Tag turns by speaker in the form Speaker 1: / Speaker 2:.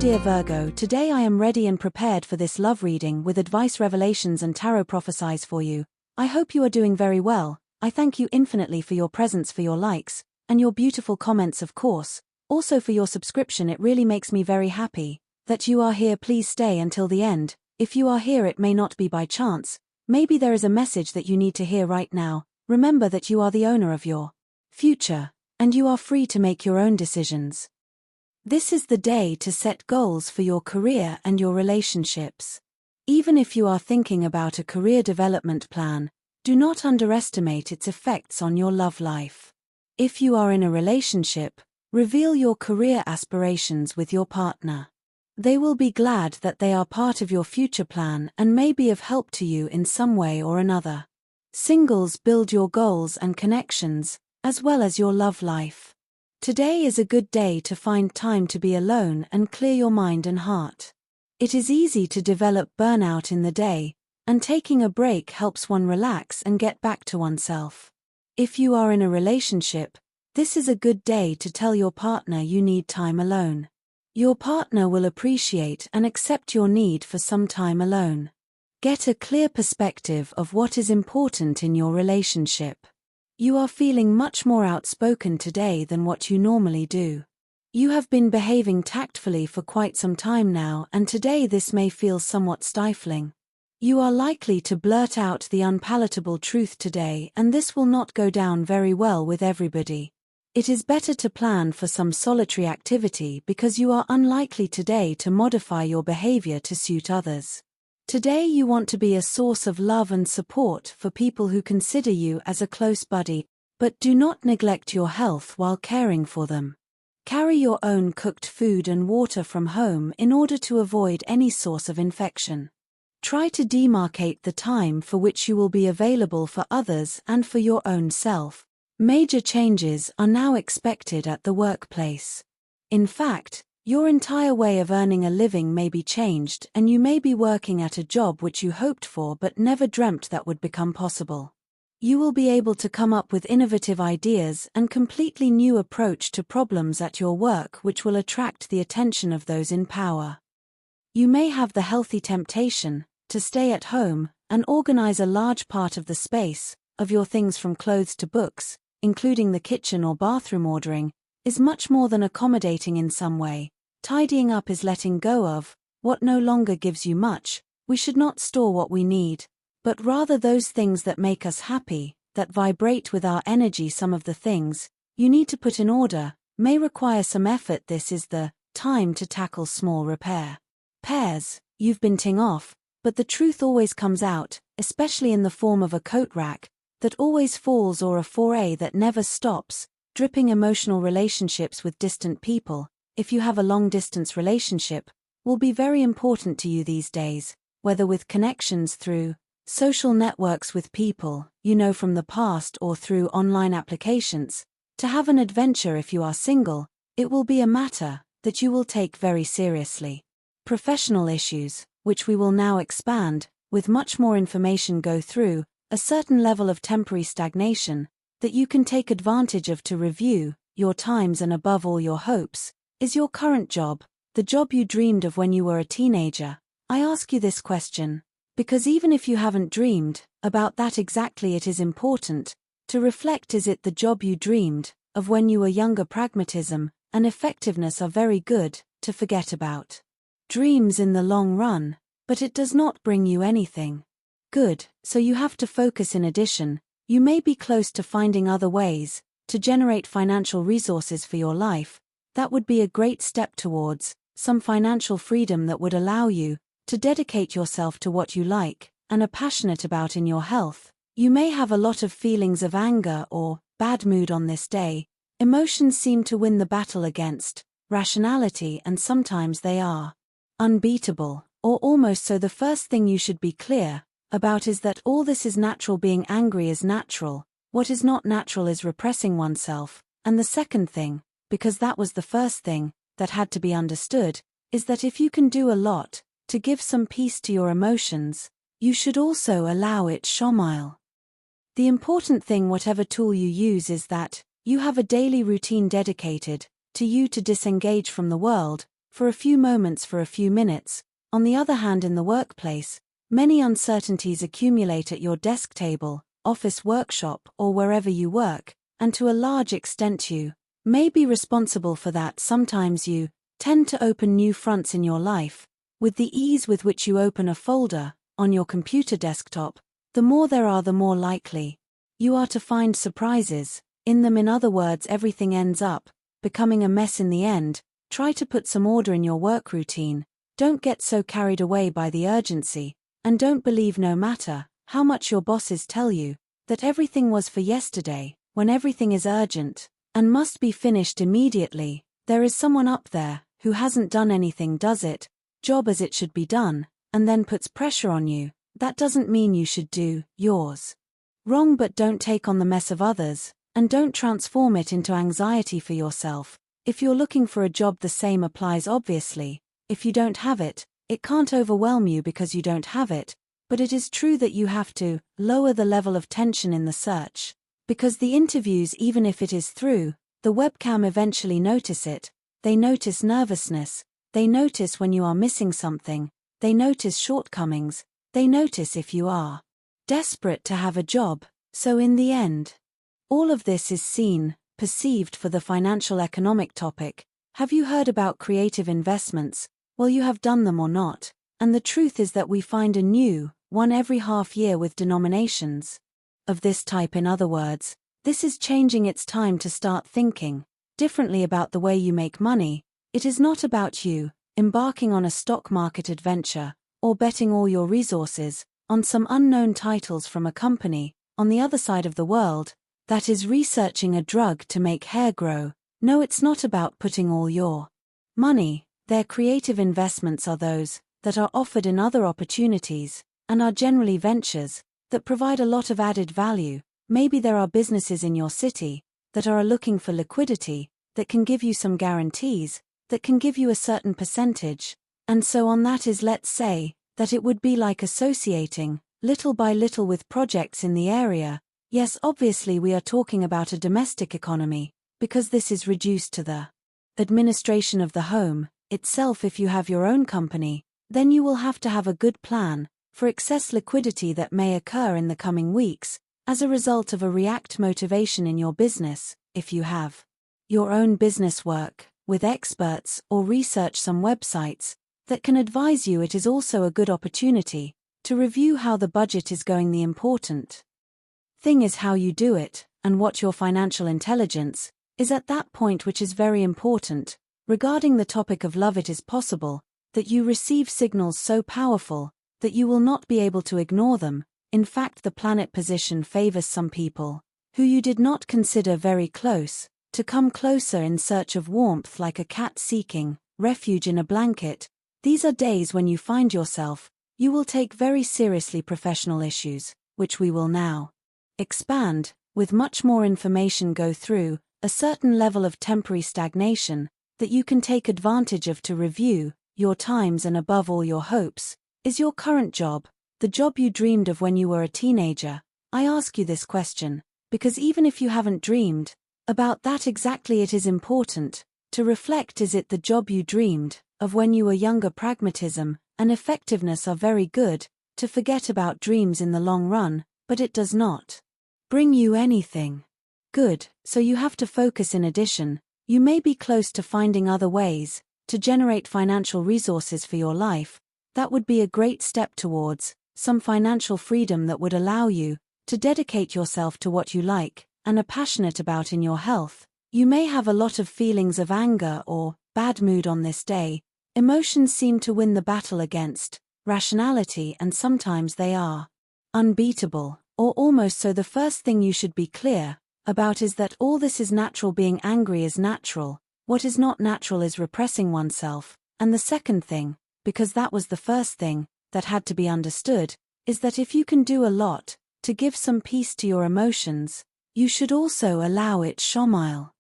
Speaker 1: dear Virgo, today I am ready and prepared for this love reading with advice, revelations and tarot prophecies for you. I hope you are doing very well. I thank you infinitely for your presence, for your likes, and your beautiful comments, of course. Also for your subscription, it really makes me very happy that you are here. Please stay until the end. If you are here, it may not be by chance. Maybe there is a message that you need to hear right now. Remember that you are the owner of your future, and you are free to make your own decisions. This is the day to set goals for your career and your relationships. Even if you are thinking about a career development plan, do not underestimate its effects on your love life. If you are in a relationship, reveal your career aspirations with your partner. They will be glad that they are part of your future plan and may be of help to you in some way or another. Singles, build your goals and connections, as well as your love life. Today is a good day to find time to be alone and clear your mind and heart. It is easy to develop burnout in the day, and taking a break helps one relax and get back to oneself. If you are in a relationship, this is a good day to tell your partner you need time alone. Your partner will appreciate and accept your need for some time alone. Get a clear perspective of what is important in your relationship. You are feeling much more outspoken today than what you normally do. You have been behaving tactfully for quite some time now, and today this may feel somewhat stifling. You are likely to blurt out the unpalatable truth today, and this will not go down very well with everybody. It is better to plan for some solitary activity because you are unlikely today to modify your behavior to suit others. Today you want to be a source of love and support for people who consider you as a close buddy, but do not neglect your health while caring for them. Carry your own cooked food and water from home in order to avoid any source of infection. Try to demarcate the time for which you will be available for others and for your own self. Major changes are now expected at the workplace. In fact, your entire way of earning a living may be changed, and you may be working at a job which you hoped for but never dreamt that would become possible. You will be able to come up with innovative ideas and completely new approach to problems at your work which will attract the attention of those in power. You may have the healthy temptation to stay at home and organize a large part of the space, of your things from clothes to books, including the kitchen or bathroom. Ordering is much more than accommodating in some way. Tidying up is letting go of what no longer gives you much. We should not store what we need, but rather those things that make us happy, that vibrate with our energy. Some of the things you need to put in order may require some effort. This is the time to tackle small repair. Pairs, you've been ting off, but the truth always comes out, especially in the form of a coat rack that always falls or a foray that never stops. Dripping emotional relationships with distant people, if you have a long-distance relationship, will be very important to you these days, whether with connections through social networks with people you know from the past or through online applications. To have an adventure. If you are single, it will be a matter that you will take very seriously. Professional issues, which we will now expand, with much more information, go through a certain level of temporary stagnation that you can take advantage of to review your times and above all your hopes. Is your current job the job you dreamed of when you were a teenager? I ask you this question because even if you haven't dreamed about that exactly, it is important to reflect. Is it the job you dreamed of when you were younger? Pragmatism and effectiveness are very good to forget about dreams in the long run, but it does not bring you anything good, so you have to focus. In addition, you may be close to finding other ways to generate financial resources for your life. That would be a great step towards some financial freedom that would allow you to dedicate yourself to what you like and are passionate about. In your health, you may have a lot of feelings of anger or bad mood on this day. Emotions seem to win the battle against rationality, and sometimes they are unbeatable, or almost so. The first thing you should be clear about is that all this is natural. Being angry is natural. What is not natural is repressing oneself. And the second thing, because that was the first thing that had to be understood, is that if you can do a lot to give some peace to your emotions, you should also allow it shomile. The important thing, whatever tool you use, is that you have a daily routine dedicated to you to disengage from the world, for a few moments, for a few minutes. On the other hand, in the workplace, many uncertainties accumulate at your desk table, office, workshop, or wherever you work, and to a large extent you may be responsible for that. Sometimes you tend to open new fronts in your life. With the ease with which you open a folder on your computer desktop, the more there are, the more likely you are to find surprises in them. In other words, everything ends up becoming a mess in the end. Try to put some order in your work routine. Don't get so carried away by the urgency, and don't believe, no matter how much your bosses tell you, that everything was for yesterday. When everything is urgent and must be finished immediately, there is someone up there who hasn't done anything, does it job as it should be done, and then puts pressure on you. That doesn't mean you should do yours wrong, but don't take on the mess of others, and don't transform it into anxiety for yourself. If you're looking for a job, the same applies obviously. If you don't have it, it can't overwhelm you because you don't have it, but it is true that you have to lower the level of tension in the search, because the interviews, even if it is through the webcam, eventually notice it. They notice nervousness, they notice when you are missing something, they notice shortcomings, they notice if you are desperate to have a job. So in the end, all of this is seen, perceived. For the financial economic topic, have you heard about creative investments? Well, you have done them or not, and the truth is that we find a new one every half year with denominations of this type. In other words, this is changing. It's time to start thinking differently about the way you make money. It is not about you embarking on a stock market adventure or betting all your resources on some unknown titles from a company on the other side of the world that is researching a drug to make hair grow. No, it's not about putting all your money. Their creative investments are those that are offered in other opportunities, and are generally ventures that provide a lot of added value. Maybe there are businesses in your city that are looking for liquidity, that can give you some guarantees, that can give you a certain percentage, and so on. That is, let's say, that it would be like associating, little by little, with projects in the area. Yes, obviously we are talking about a domestic economy, because this is reduced to the administration of the home itself. If you have your own company, then you will have to have a good plan for excess liquidity that may occur in the coming weeks as a result of a react motivation in your business. If you have your own business, work with experts or research some websites that can advise you. It is also a good opportunity to review how the budget is going. The important thing is how you do it, and what your financial intelligence is at that point, which is very important. Regarding the topic of love, it is possible that you receive signals so powerful that you will not be able to ignore them. In fact, the planet position favors some people who you did not consider very close to come closer in search of warmth, like a cat seeking refuge in a blanket. These are days when you find yourself, you will take very seriously professional issues, which we will now expand, with much more information, go through a certain level of temporary stagnation that you can take advantage of to review your times, and above all your hopes. Is your current job the job you dreamed of when you were a teenager? I ask you this question because even if you haven't dreamed about that exactly, it is important to reflect. Is it the job you dreamed of when you were younger? Pragmatism and effectiveness are very good to forget about dreams in the long run, but it does not bring you anything good, so you have to focus. In addition, you may be close to finding other ways to generate financial resources for your life. That would be a great step towards some financial freedom that would allow you to dedicate yourself to what you like and are passionate about. In your health, you may have a lot of feelings of anger or bad mood on this day. Emotions seem to win the battle against rationality, and sometimes they are unbeatable, or almost so. The first thing you should be clear about is that all this is natural. Being angry is natural. What is not natural is repressing oneself. And the second thing, because that was the first thing that had to be understood, is that if you can do a lot to give some peace to your emotions, you should also allow it. Shomile.